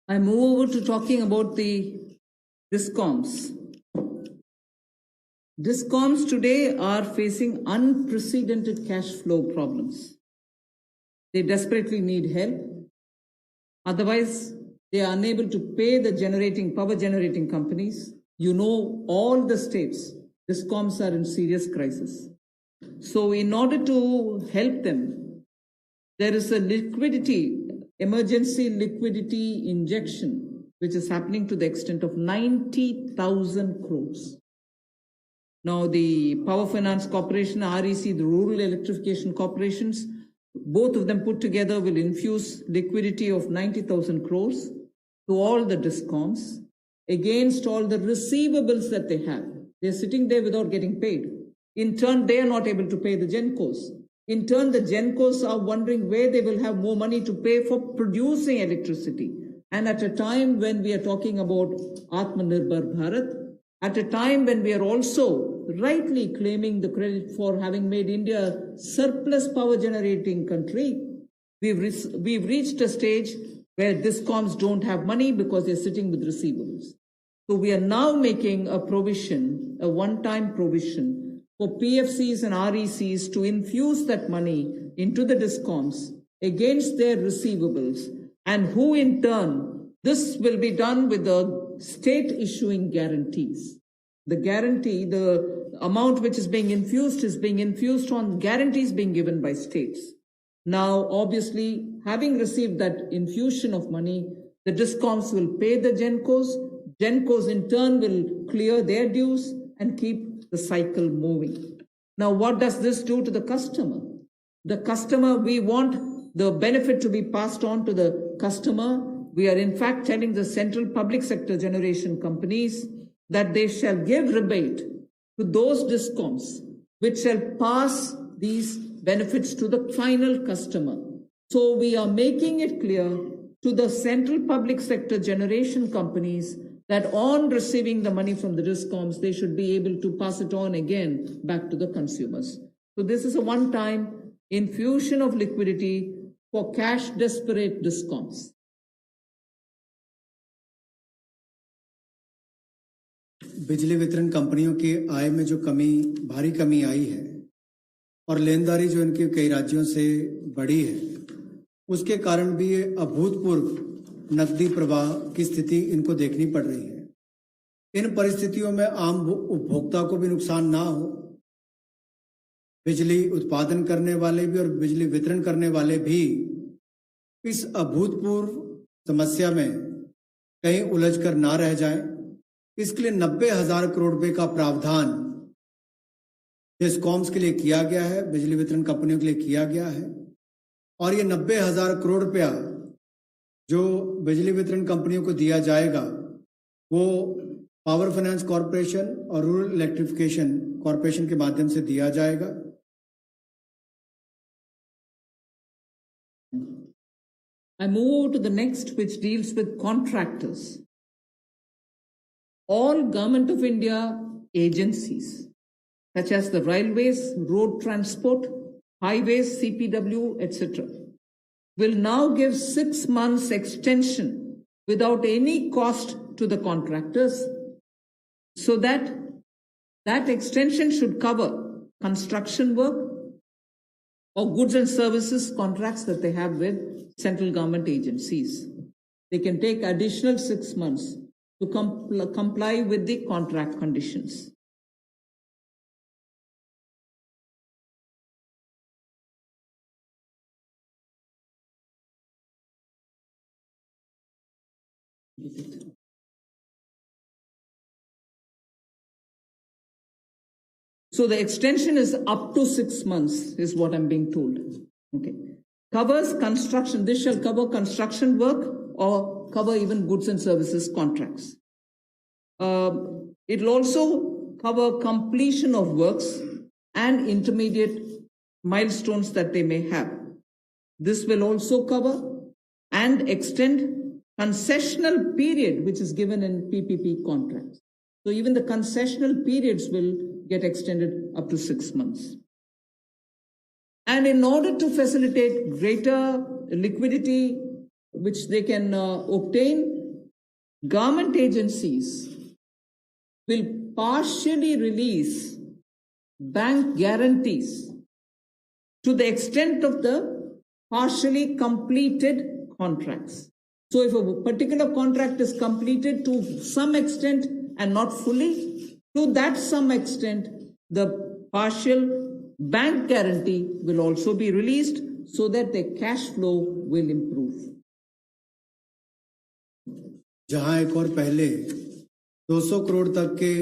I move over to talking about the DISCOMs. DISCOMs today are facing unprecedented cash flow problems. They desperately need help. Otherwise, they are unable to pay the power generating companies. You know, all the states, DISCOMs are in serious crisis. So in order to help them, there is a emergency liquidity injection, which is happening to the extent of 90,000 crores. Now, the Power Finance Corporation, REC, the Rural Electrification Corporations, both of them put together will infuse liquidity of 90,000 crores to all the DISCOMs against all the receivables that they have. They're sitting there without getting paid. In turn, they are not able to pay the GENCOs. In turn, the GENCOs are wondering where they will have more money to pay for producing electricity. And at a time when we are talking about Atmanirbhar Bharat, at a time when we are also rightly claiming the credit for having made India a surplus power generating country, we've reached a stage where DISCOMs don't have money because they're sitting with receivables. So we are now making a provision, a one-time provision for PFCs and RECs to infuse that money into the DISCOMs against their receivables, and who in turn, this will be done with the state issuing guarantees. The guarantee, the amount which is being infused on guarantees being given by states. Now, obviously, having received that infusion of money, the DISCOMs will pay the GENCOs. GENCOs in turn will clear their dues and keep the cycle moving. Now, what does this do to the customer? The customer, we want the benefit to be passed on to the customer. We are in fact telling the central public sector generation companies that they shall give rebate to those DISCOMs which shall pass these benefits to the final customer. So we are making it clear to the central public sector generation companies that on receiving the money from the DISCOMs, they should be able to pass it on again back to the consumers. So this is a one-time infusion of liquidity for cash desperate DISCOMs. बिजली वितरण कंपनियों की आय में जो भारी कमी आई है और लेनदारी जो इनके कई राज्यों से बढ़ी है, उसके कारण भी ये अभूतपूर्व नकदी प्रवाह की स्थिति इनको देखनी पड़ रही है। इन परिस्थितियों में आम उपभोक्ता को भी नुकसान ना हो, बिजली उत्पादन करने वाले भी और बिजली वितरण करने वाले भी इस अभूतपूर्व समस्या में कहीं उलझ कर ना रह जाएं, इसके लिए 90,000 करोड़ रुपए का प्रावधान डिस्कॉम्स के लिए किया गया है, बिजली वितरण कंपनियों के लिए किया गया है। और ये 90,000 करोड़ रुपया जो बिजली वितरण कंपनियों को दिया जाएगा वो पावर फाइनेंस कॉरपोरेशन और रूरल इलेक्ट्रिफिकेशन कॉरपोरेशन के माध्यम से दिया जाएगा। I move to the next, which deals with contractors. All Government of India agencies, such as the railways, road transport, highways, CPW, etc., will now give 6 months extension without any cost to the contractors, so that extension should cover construction work or goods and services contracts that they have with central government agencies. They can take additional 6 months to comply with the contract conditions. So the extension is up to 6 months, is what I'm being told. Okay. Covers construction. This shall cover construction work or cover even goods and services contracts. It will also cover completion of works and intermediate milestones that they may have. This will also cover and extend concessional period, which is given in PPP contracts. So even the concessional periods will get extended up to 6 months. And in order to facilitate greater liquidity which they can obtain, government agencies will partially release bank guarantees to the extent of the partially completed contracts. So if a particular contract is completed to some extent and not fully, to that some extent, the partial bank guarantee will also be released so that the cash flow will improve. जहां एक और पहले 200 करोड़ तक के